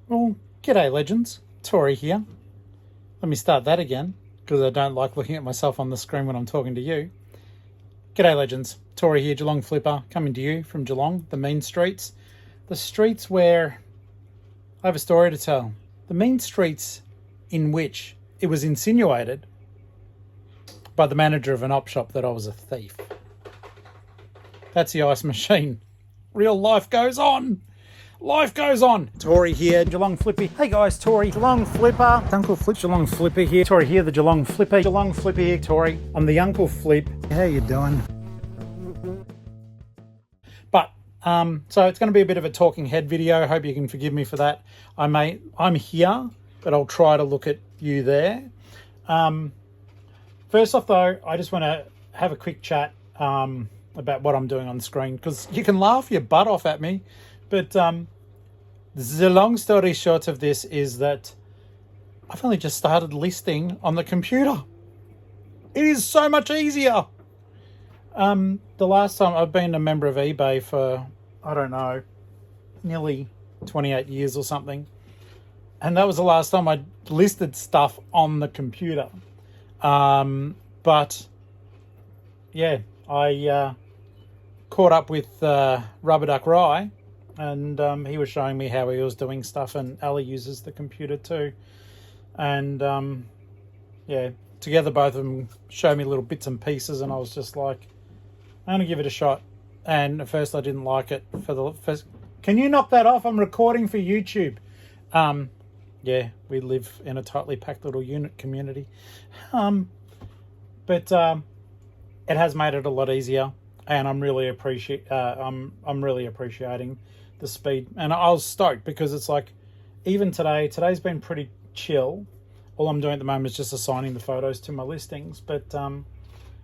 Well, g'day legends, Tori here. Let me start that again, because I don't like looking at myself on the screen when I'm talking to you. G'day legends, Tori here, Geelong-Flipper, coming to you from Geelong, the mean streets. The streets where I have a story to tell. The mean streets in which it was insinuated by the manager of an op shop that I was a thief. That's the ice machine. Real life goes on. Life goes on. Tori here, Geelong-Flippy. Hey guys, Tori, Geelong-Flipper. Uncle Flip, Geelong-Flipper here. Tori here, the Geelong-Flipper. Geelong-Flipper here, Tori. I'm the Uncle Flip. How you doing? But, so it's going to be a bit of a talking head video. Hope you can forgive me for that. I'm here, but I'll try to look at you there. First off though, I just want to have a quick chat about what I'm doing on the screen, because you can laugh your butt off at me, but the long story short of this is that I've only just started listing on the computer. It is so much easier. The last time I've been a member of eBay for, I don't know, nearly 28 years or something. And that was the last time I listed stuff on the computer. But yeah, I caught up with Rubber Duck Rye, and he was showing me how he was doing stuff, and Ali uses the computer too. And yeah, together both of them showed me little bits and pieces, and I was just like, I'm going to give it a shot. And at first I didn't like it for the first. Can you knock that off? I'm recording for YouTube. Yeah, we live in a tightly packed little unit community. But it has made it a lot easier, and I'm really really appreciating the speed. And I was stoked because it's like, even today's been pretty chill. All I'm doing at the moment is just assigning the photos to my listings, but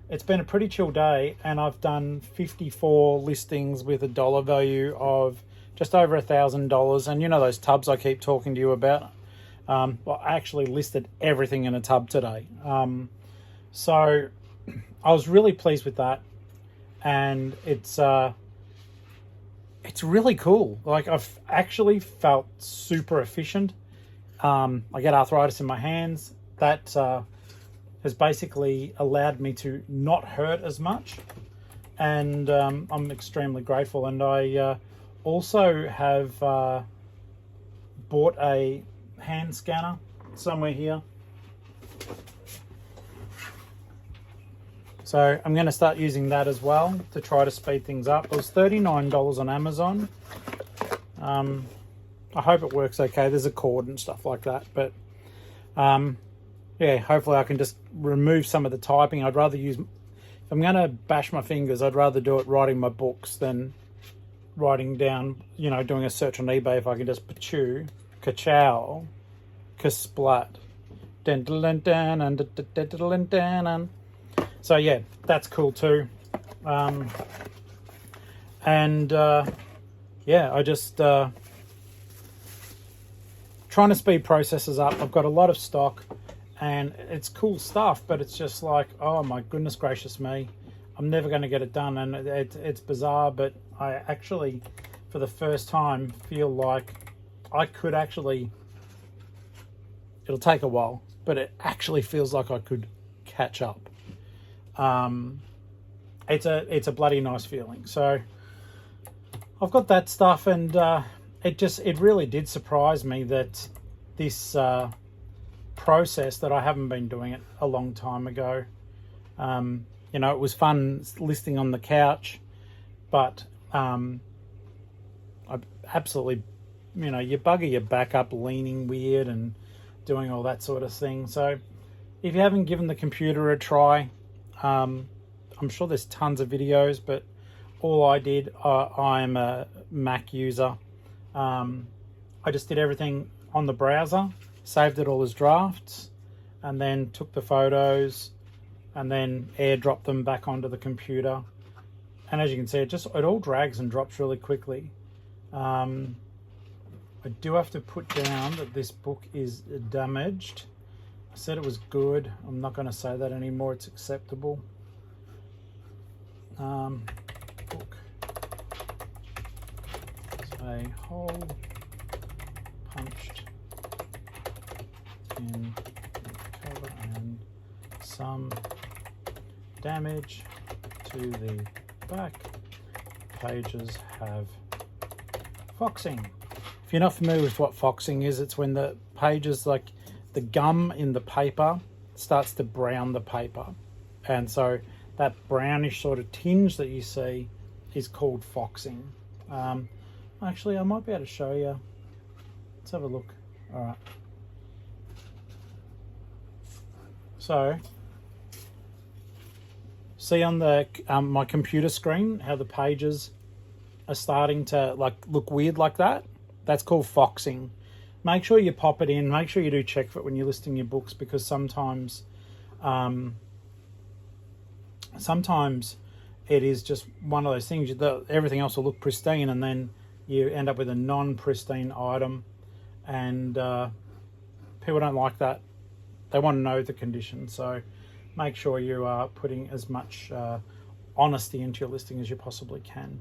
it's been a pretty chill day, and I've done 54 listings with a dollar value of just over $1,000. And you know those tubs I keep talking to you about? Well, I actually listed everything in a tub today. So I was really pleased with that, and it's really cool. Like, I've actually felt super efficient. I get arthritis in my hands. That has basically allowed me to not hurt as much, and I'm extremely grateful. And I also have bought a hand scanner somewhere here. So I'm going to start using that as well to try to speed things up. It was $39 on Amazon. I hope it works okay. There's a cord and stuff like that. But yeah, hopefully I can just remove some of the typing. I'd rather use, if I'm going to bash my fingers, I'd rather do it writing my books than writing down, you know, doing a search on eBay. If I can just pachu, ka-chow, ka-splat. So yeah, that's cool too. Yeah, I just trying to speed processes up. I've got a lot of stock, and it's cool stuff, but it's just like, oh my goodness gracious me, I'm never going to get it done. And it's bizarre, but I actually, for the first time, feel like I could actually, it'll take a while, but it actually feels like I could catch up. It's a bloody nice feeling. So I've got that stuff, and it really did surprise me that this process, that I haven't been doing it a long time ago. You know, it was fun listing on the couch, but I absolutely, you know, you bugger your back up leaning weird and doing all that sort of thing. So if you haven't given the computer a try, I'm sure there's tons of videos, but all I did, I'm a Mac user. I just did everything on the browser, saved it all as drafts, and then took the photos and then airdropped them back onto the computer. And as you can see, it all drags and drops really quickly. I do have to put down that this book is damaged. I said it was good. I'm not going to say that anymore. It's acceptable. Book. A whole punched in the cover and some damage to the back. Pages have foxing. If you're not familiar with what foxing is, it's when the pages, like the gum in the paper, starts to brown the paper. And so that brownish sort of tinge that you see is called foxing. Actually, I might be able to show you. Let's have a look. All right. So, see on the my computer screen how the pages are starting to like look weird like that? That's called foxing. Make sure you pop it in. Make sure you do check for it when you're listing your books, because sometimes it is just one of those things. Everything else will look pristine, and then you end up with a non-pristine item, and people don't like that. They want to know the condition. So make sure you are putting as much honesty into your listing as you possibly can.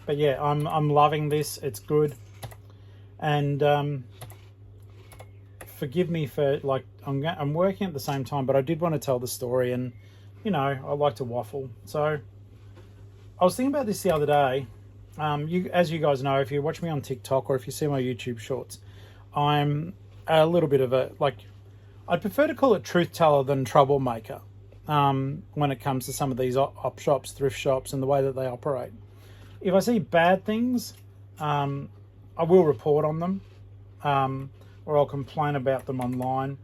But yeah, I'm loving this. It's good. And forgive me for, like, I'm working at the same time, but I did want to tell the story, and you know, I like to waffle. So I was thinking about this the other day. As you guys know, if you watch me on TikTok or if you see my YouTube shorts, I'm a little bit of a, like, I'd prefer to call it truth teller than troublemaker when it comes to some of these op shops, thrift shops, and the way that they operate. If I see bad things, I will report on them, or I'll complain about them online.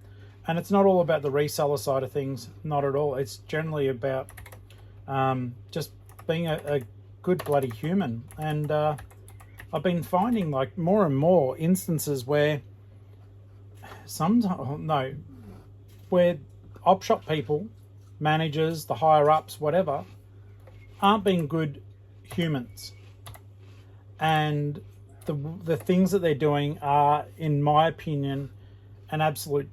And it's not all about the reseller side of things, not at all. It's generally about just being a good bloody human. And I've been finding, like, more and more instances where where op shop people, managers, the higher ups, whatever, aren't being good humans. And the things that they're doing are, in my opinion, an absolute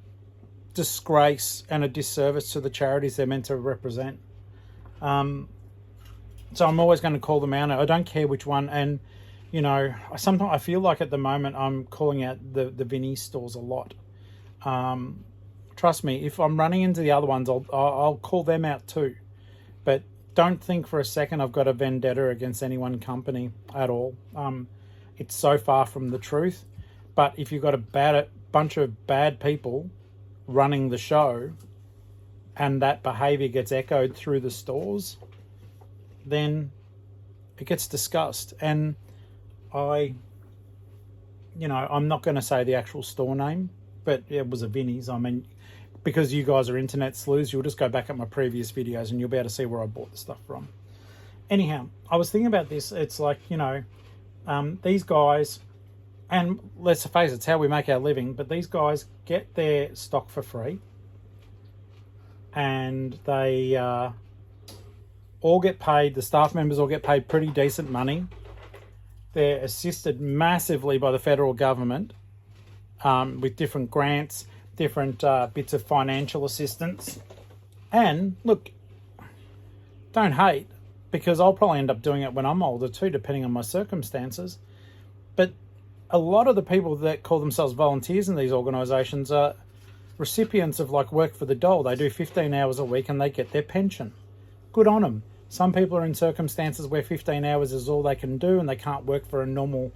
disgrace and a disservice to the charities they're meant to represent. So I'm always going to call them out. I don't care which one. And you know, sometimes I feel like at the moment I'm calling out the Vinnies stores a lot. Trust me, if I'm running into the other ones, I'll call them out too. But don't think for a second I've got a vendetta against any one company at all. It's so far from the truth. But if you've got a bunch of bad people running the show, and that behavior gets echoed through the stores, then it gets discussed. And I'm not going to say the actual store name, but it was a Vinnies. I mean, because you guys are internet sleuths, you'll just go back at my previous videos and you'll be able to see where I bought the stuff from. Anyhow, I was thinking about this. It's like, these guys, and let's face it, it's how we make our living, but these guys get their stock for free, and they all get paid, the staff members all get paid pretty decent money. They're assisted massively by the federal government with different grants, different bits of financial assistance. And look, don't hate, because I'll probably end up doing it when I'm older too, depending on my circumstances. But a lot of the people that call themselves volunteers in these organisations are recipients of, like, work for the dole. They do 15 hours a week and they get their pension. Good on them. Some people are in circumstances where 15 hours is all they can do and they can't work for a normal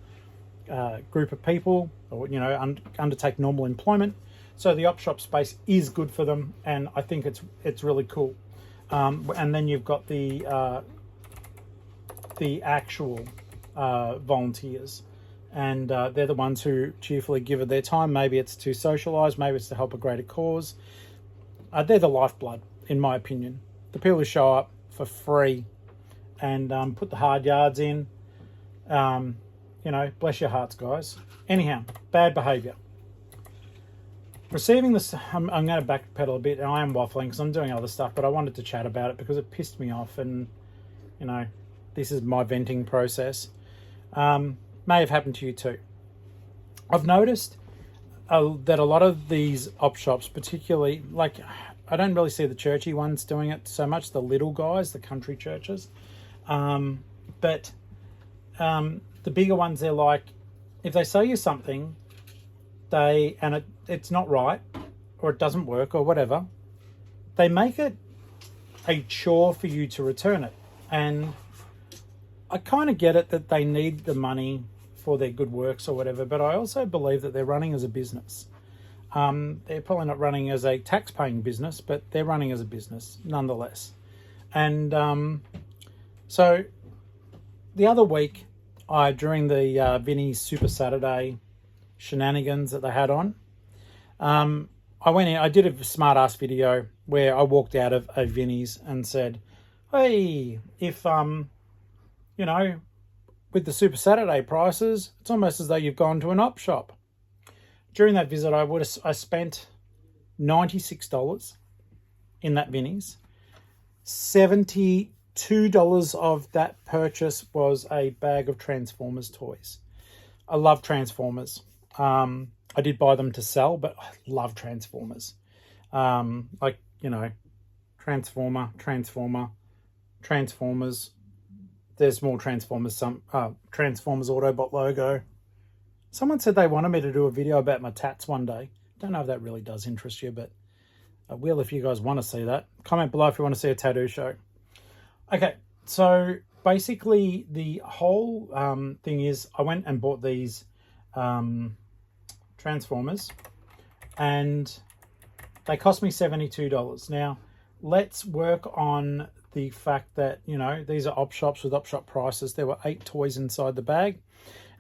group of people, or undertake normal employment. So the op shop space is good for them, and I think it's really cool. And then you've got the actual volunteers, and they're the ones who cheerfully give it their time. Maybe it's to socialise, maybe it's to help a greater cause. They're the lifeblood, in my opinion. The people who show up for free and put the hard yards in. Bless your hearts, guys. Anyhow, bad behaviour. Receiving this, I'm going to backpedal a bit, and I am waffling because I'm doing other stuff, but I wanted to chat about it because it pissed me off, and this is my venting process. May have happened to you too. I've noticed that a lot of these op shops, particularly, like, I don't really see the churchy ones doing it so much, the little guys, the country churches, but the bigger ones, they're like, if they sell you something, it's not right, or it doesn't work, or whatever, they make it a chore for you to return it. And I kind of get it that they need the money for their good works or whatever, but I also believe that they're running as a business. They're probably not running as a tax-paying business, but they're running as a business nonetheless. And so the other week, during the Vinnies Super Saturday shenanigans that they had on, I went in, I did a smart-ass video where I walked out of a Vinnies and said, hey, if, you know, with the Super Saturday prices, it's almost as though you've gone to an op shop. During that visit, I spent $96 in that Vinnies. $72 of that purchase was a bag of Transformers toys. I love Transformers. I did buy them to sell, but I love Transformers. Like, you know, Transformers. There's more Transformers. Transformers Autobot logo. Someone said they wanted me to do a video about my tats one day. Don't know if that really does interest you, but I will if you guys want to see that. Comment below if you want to see a tattoo show. Okay, so basically the whole thing is I went and bought these Transformers, and they cost me $72. Now, let's work on the fact that, you know, these are op shops with op shop prices. There were 8 toys inside the bag,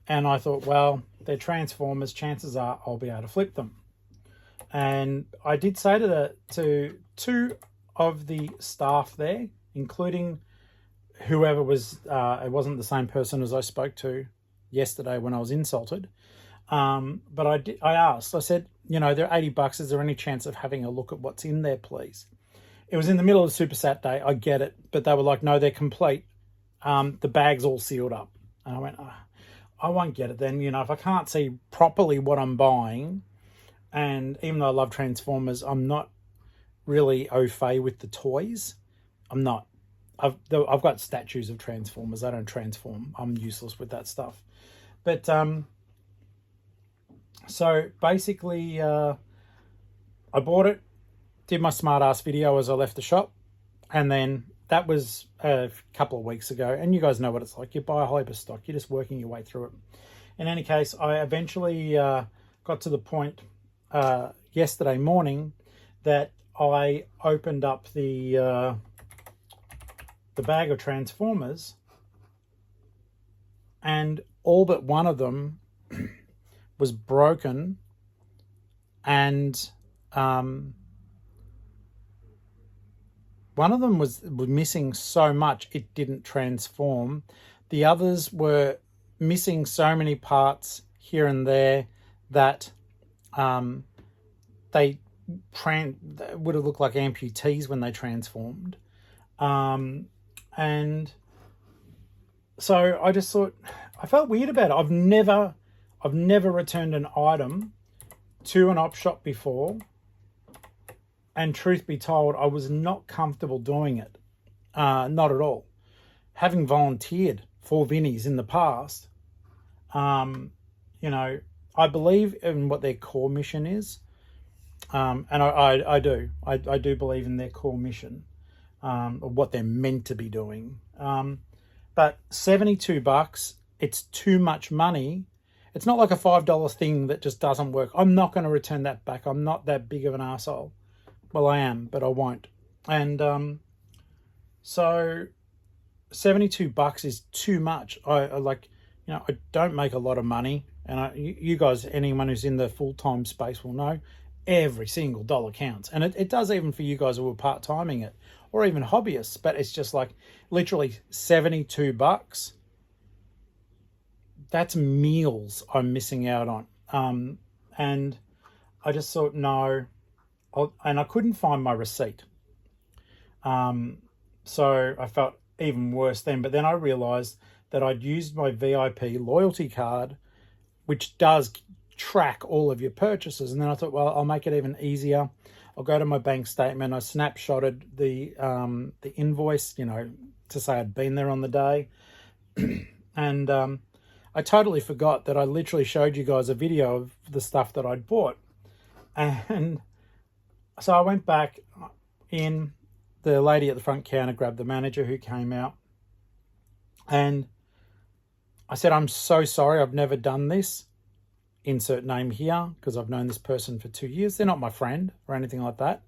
and I thought, well, they're Transformers, chances are I'll be able to flip them. And I did say to 2 of the staff there, including whoever was, it wasn't the same person as I spoke to yesterday when I was insulted. But I asked, I said, you know, they're $80. Is there any chance of having a look at what's in there, please? It was in the middle of the Super Saturday. I get it. But they were like, no, they're complete. The bag's all sealed up. And I went, oh, I won't get it then. You know, if I can't see properly what I'm buying, and even though I love Transformers, I'm not really au fait with the toys. I'm not. I've got statues of Transformers. I don't transform. I'm useless with that stuff. But so basically, I bought it, did my smart ass video as I left the shop, and then that was a couple of weeks ago. And you guys know what it's like. You buy a whole heap of stock. You're just working your way through it. In any case, I eventually got to the point yesterday morning that I opened up the bag of Transformers, and all but one of them was broken, and one of them was missing so much it didn't transform. The others were missing so many parts here and there that they would have looked like amputees when they transformed. And so I just thought, I felt weird about it. I've never returned an item to an op shop before, and truth be told, I was not comfortable doing it. Not at all. Having volunteered for Vinnies in the past, you know, I believe in what their core mission is, and I do. I do believe in their core mission, or what they're meant to be doing. But $72, it's too much money. It's not like a $5 thing that just doesn't work. I'm not going to return that back. I'm not that big of an asshole. Well, I am, but I won't. And so $72 is too much. I like, you know, I don't make a lot of money, and you guys, anyone who's in the full-time space will know, every single dollar counts. And it does even for you guys who are part-timing it, or even hobbyists. But it's just like literally $72. That's meals I'm missing out on. And I just thought, no. And I couldn't find my receipt. So I felt even worse then. But then I realised that I'd used my VIP loyalty card, which does track all of your purchases. And then I thought, well, I'll make it even easier. I'll go to my bank statement. I snapshotted the invoice, you know, to say I'd been there on the day. And I I totally forgot that I literally showed you guys a video of the stuff that I'd bought. And so I went back in. The lady at the front counter grabbed the manager who came out. And I said, I'm so sorry, I've never done this. Insert name here, because I've known this person for 2 years. They're not my friend or anything like that.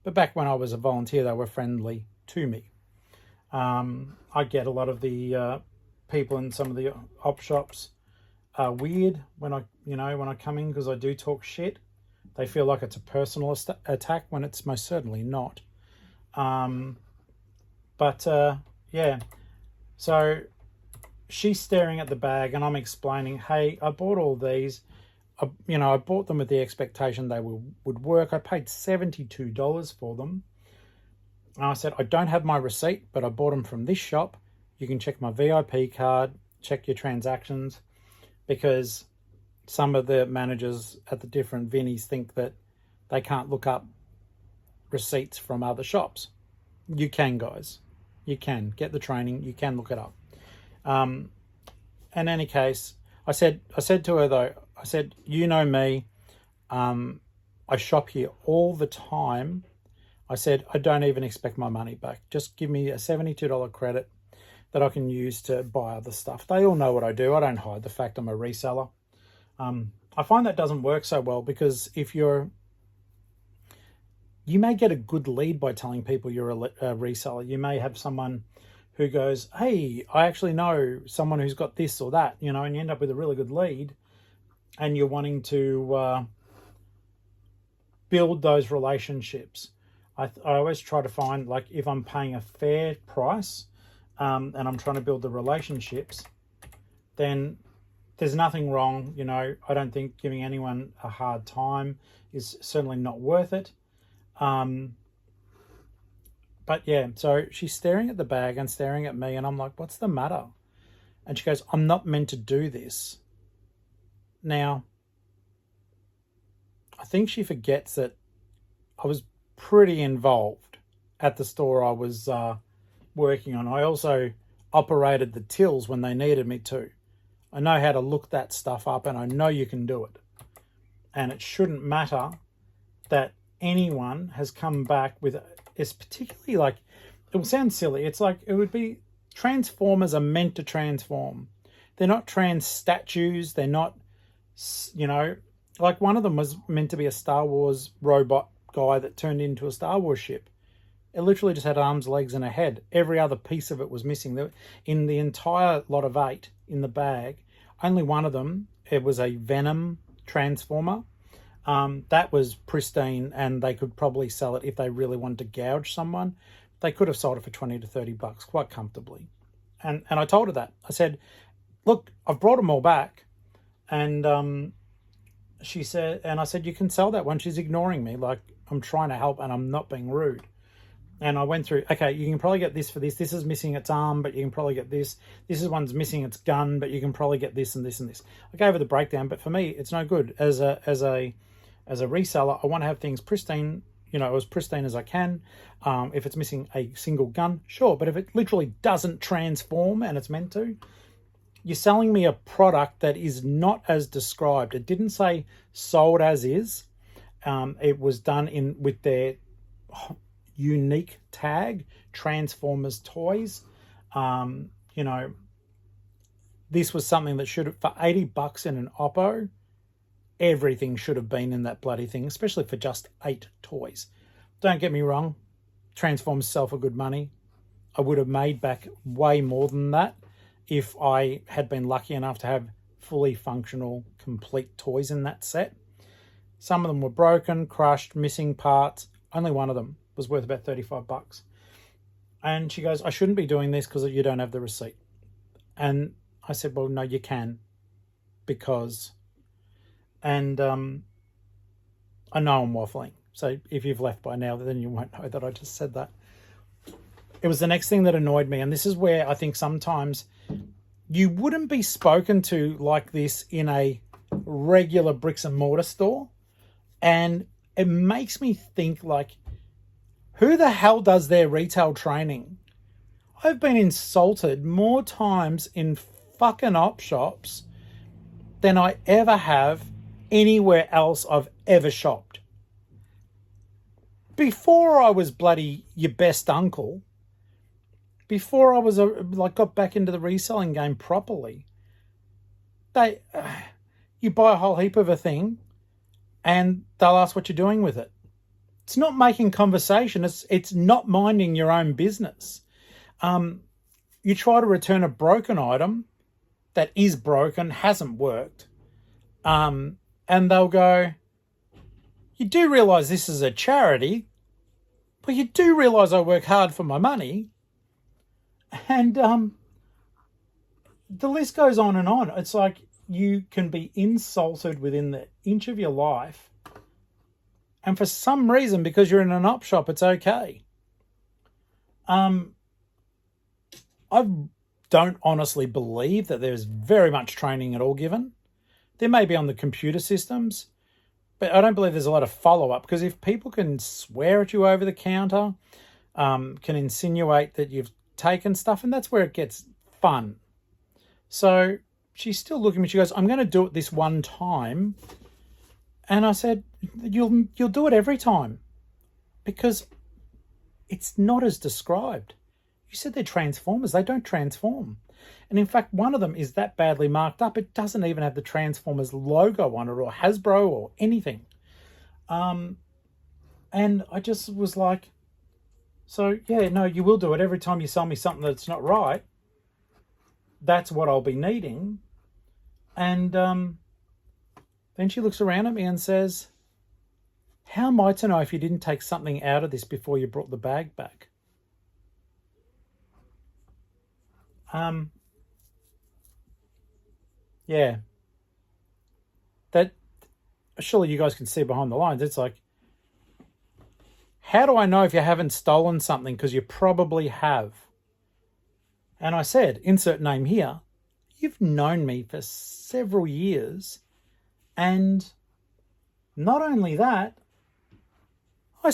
But back when I was a volunteer, they were friendly to me. I get a lot of the people in some of the op shops are weird when I come in, because I do talk shit. They feel like it's a personal attack when it's most certainly not. Yeah. So she's staring at the bag and I'm explaining, hey, I bought all these. I bought them with the expectation they would work. I paid $72 for them. And I said, I don't have my receipt, but I bought them from this shop. You can check my VIP card, check your transactions, because some of the managers at the different Vinnies think that they can't look up receipts from other shops. You can, guys. You can get the training. You can look it up. In any case, I said to her though, I said, you know me, I shop here all the time. I said, I don't even expect my money back. Just give me a $72 credit that I can use to buy other stuff. They all know what I do. I don't hide the fact I'm a reseller. I find that doesn't work so well, because if you may get a good lead by telling people you're a reseller. You may have someone who goes, hey, I actually know someone who's got this or that, and you end up with a really good lead, and you're wanting to build those relationships. I always try to find, like, if I'm paying a fair price and I'm trying to build the relationships, then there's nothing wrong. I don't think giving anyone a hard time is certainly not worth it. But yeah, so she's staring at the bag and staring at me, and I'm like, what's the matter? And she goes, I'm not meant to do this. Now, I think she forgets that I was pretty involved at the store I was working on. I also operated the tills when they needed me to. I know how to look that stuff up, and I know you can do it. And it shouldn't matter that anyone has come back with, it's particularly like, it will sound silly. It's like, it would be, Transformers are meant to transform. They're not trans statues. They're not, like one of them was meant to be a Star Wars robot guy that turned into a Star Wars ship. It literally just had arms, legs, and a head. Every other piece of it was missing. In the entire lot of 8 in the bag, only one of them, it was a Venom Transformer. That was pristine, and they could probably sell it if they really wanted to gouge someone. They could have sold it for $20 to $30 quite comfortably. And I told her that. I said, look, I've brought them all back. And she said, and I said, you can sell that one. She's ignoring me, like I'm trying to help and I'm not being rude. And I went through, okay, you can probably get this for this. This is missing its arm, but you can probably get this. This is one's missing its gun, but you can probably get this and this and this. I gave her the breakdown, but for me, it's no good. As a reseller, I want to have things pristine, as pristine as I can. If it's missing a single gun, sure. But if it literally doesn't transform and it's meant to, you're selling me a product that is not as described. It didn't say sold as is. It was done with their unique tag, Transformers Toys. This was something that should have, for $80 in an Oppo, everything should have been in that bloody thing, especially for just 8 toys. Don't get me wrong, Transformers sell for good money. I would have made back way more than that if I had been lucky enough to have fully functional, complete toys in that set. Some of them were broken, crushed, missing parts. Only one of them was worth about $35. And she goes, I shouldn't be doing this because you don't have the receipt. And I said, well, no, you can, because, and I know I'm waffling. So if you've left by now, then you won't know that I just said that. It was the next thing that annoyed me. And this is where I think sometimes you wouldn't be spoken to like this in a regular bricks and mortar store. And it makes me think, like, who the hell does their retail training? I've been insulted more times in fucking op shops than I ever have anywhere else I've ever shopped. Before I was bloody your best uncle, before I was got back into the reselling game properly, you buy a whole heap of a thing and they'll ask what you're doing with it. It's not making conversation. It's not minding your own business. You try to return a broken item that is broken, hasn't worked, and they'll go, you do realise this is a charity, but you do realise I work hard for my money. And the list goes on and on. It's like you can be insulted within the inch of your life, and for some reason, because you're in an op shop, it's okay. I don't honestly believe that there's very much training at all given. There may be on the computer systems, but I don't believe there's a lot of follow-up, because if people can swear at you over the counter, can insinuate that you've taken stuff, and that's where it gets fun. So she's still looking at me. She goes, I'm going to do it this one time. And I said, you'll do it every time, because it's not as described. You said they're transformers. They don't transform. And in fact, one of them is that badly marked up, it doesn't even have the Transformers logo on it, or Hasbro, or anything. And I just was like, so yeah, no, you will do it every time you sell me something that's not right. That's what I'll be needing. And then she looks around at me and says, how am I to know if you didn't take something out of this before you brought the bag back? Yeah. That, surely you guys can see behind the lines. It's like, how do I know if you haven't stolen something? Because you probably have. And I said, insert name here, you've known me for several years. And not only that, I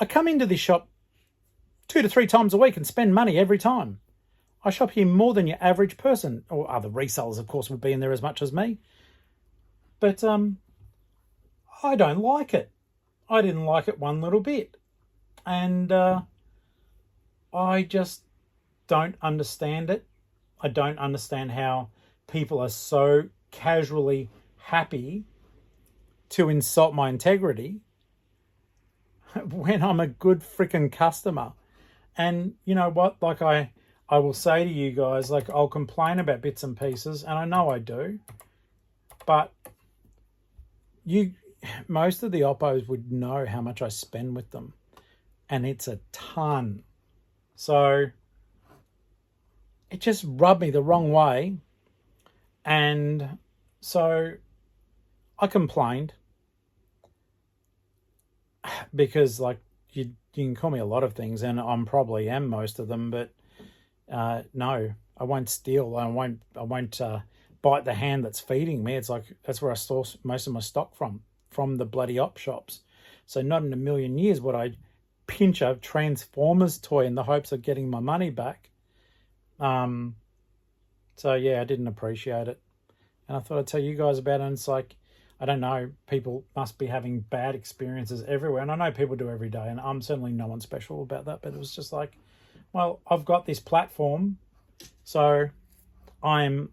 come into this shop 2 to 3 times a week and spend money every time. I shop here more than your average person, or other resellers, of course, would be in there as much as me. But I don't like it. I didn't like it one little bit. And I just don't understand it. I don't understand how people are so casually happy to insult my integrity when I'm a good freaking customer. And you know what? Like I will say to you guys, like, I'll complain about bits and pieces, and I know I do, but most of the oppos would know how much I spend with them, and it's a ton. So it just rubbed me the wrong way, and so I complained, because like you can call me a lot of things, and I'm probably am most of them, but no, I won't steal. I won't bite the hand that's feeding me. It's like, that's where I source most of my stock from the bloody op shops. So not in a million years would I pinch a Transformers toy in the hopes of getting my money back. So yeah, I didn't appreciate it, and I thought I'd tell you guys about it. And it's like, I don't know, people must be having bad experiences everywhere, and I know people do every day, and I'm certainly no one special about that, but it was just like, well, I've got this platform, so I'm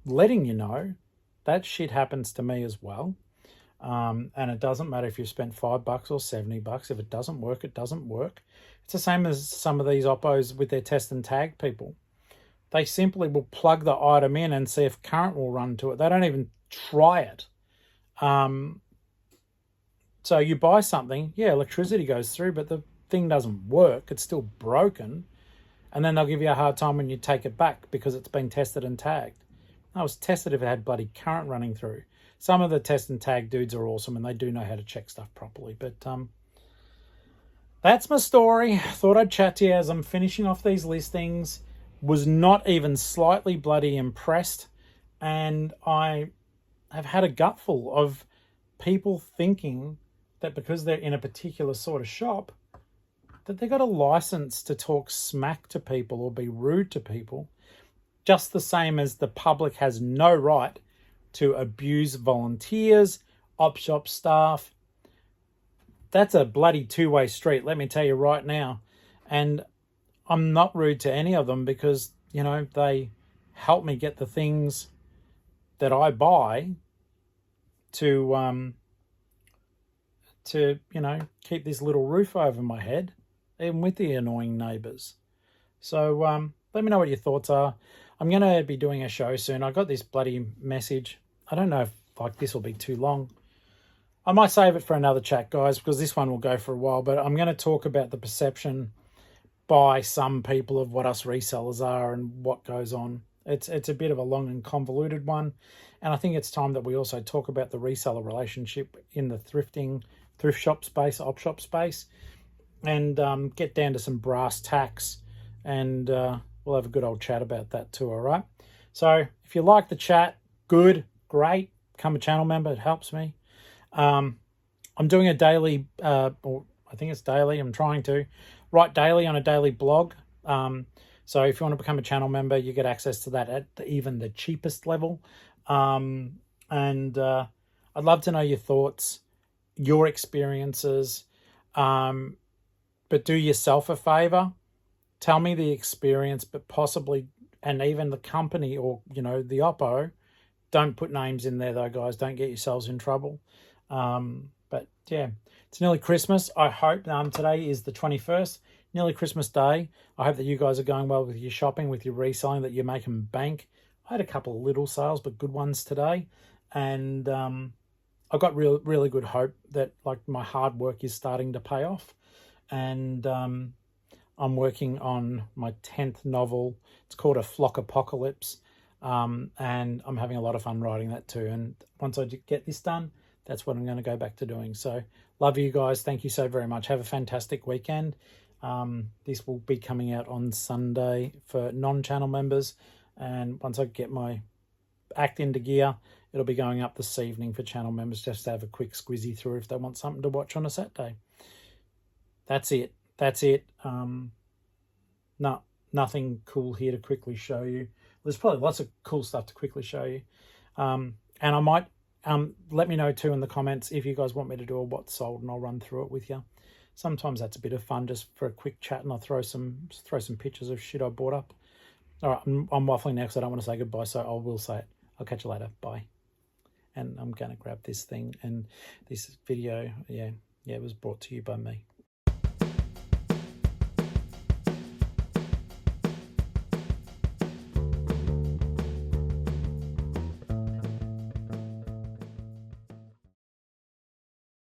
letting you know that shit happens to me as well. And it doesn't matter if you've spent $5 or $70. If it doesn't work, it doesn't work. It's the same as some of these oppos with their test and tag people. They simply will plug the item in and see if current will run to it. They don't even try it. So you buy something, yeah, electricity goes through, but the thing doesn't work. It's still broken. And then they'll give you a hard time when you take it back because it's been tested and tagged. I was tested if it had bloody current running through. Some of the test and tag dudes are awesome, and they do know how to check stuff properly. But that's my story. Thought I'd chat to you as I'm finishing off these listings. Was not even slightly bloody impressed. And I have had a gutful of people thinking that because they're in a particular sort of shop, that they got a license to talk smack to people or be rude to people just the same as the public has no right to abuse volunteers, op shop staff. That's a bloody two-way street, let me tell you right now. And I'm not rude to any of them because, you know, they help me get the things that I buy to you know, keep this little roof over my head, even with the annoying neighbours. So let me know what your thoughts are. I'm going to be doing a show soon. I got this bloody message. I don't know if like this will be too long. I might save it for another chat, guys, because this one will go for a while. But I'm going to talk about the perception by some people of what us resellers are and what goes on. It's a bit of a long and convoluted one. And I think it's time that we also talk about the reseller relationship in the thrifting, thrift shop space, op shop space, and get down to some brass tacks. And we'll have a good old chat about that too, all right? So if you like the chat, good, great. Become a channel member. It helps me. I'm doing a daily, or I think it's daily. I'm trying to write daily on a daily blog. So if you want to become a channel member, you get access to that at even the cheapest level. And I'd love to know your thoughts, your experiences. But do yourself a favor. Tell me the experience, but possibly, and even the company or, you know, the oppo. Don't put names in there though, guys. Don't get yourselves in trouble. But yeah, it's nearly Christmas. I hope today is the 21st, nearly Christmas Day. I hope that you guys are going well with your shopping, with your reselling, that you're making bank. I had a couple of little sales, but good ones today. And I've got really good hope that like my hard work is starting to pay off. And I'm working on my 10th novel. It's called A Flock Apocalypse. And I'm having a lot of fun writing that too. And once I get this done, that's what I'm going to go back to doing. So love you guys. Thank you so very much. Have a fantastic weekend. This will be coming out on Sunday for non-channel members. And once I get my act into gear, it'll be going up this evening for channel members just to have a quick squizzy through if they want something to watch on a Saturday. That's it. Nothing cool here to quickly show you. There's probably lots of cool stuff to quickly show you. And I might, let me know too in the comments if you guys want me to do a what's sold, and I'll run through it with you. Sometimes that's a bit of fun just for a quick chat, and I'll throw some pictures of shit I bought up. All right, I'm waffling now because I don't want to say goodbye, so I will say it. I'll catch you later. Bye. And I'm going to grab this thing, and this video, yeah, it was brought to you by me.